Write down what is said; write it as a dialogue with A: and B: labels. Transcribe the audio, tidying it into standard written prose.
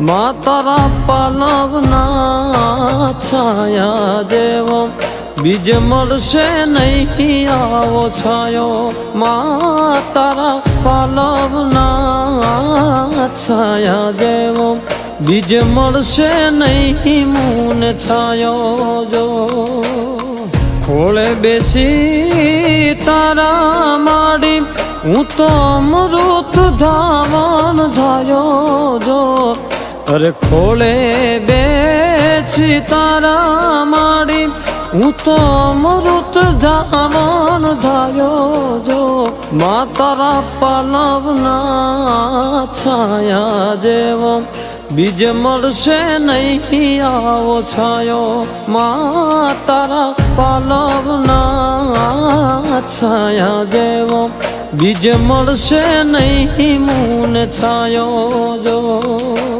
A: માં તારા પાલવના છાયા જેવો બીજ મળશે નહીં આવો છાયો માં તારા પાલવના છાયા જેવો બીજ મળશે નહીં મૂન છાયો જો ખોળે બેસી તારા માડી હું તો અમૃત ધાવણ ધાયો જો અરે ખોળે બેસી તારા માડી હું તો અમૃત ધાવણ ધાયો જો માં તારા પાલવના છાયા જેવો બીજ મળશે નહીં આવો છાયો માં તારા પાલવના છાયા જેવો બીજ મળશે નહીં મૂન છાયો જો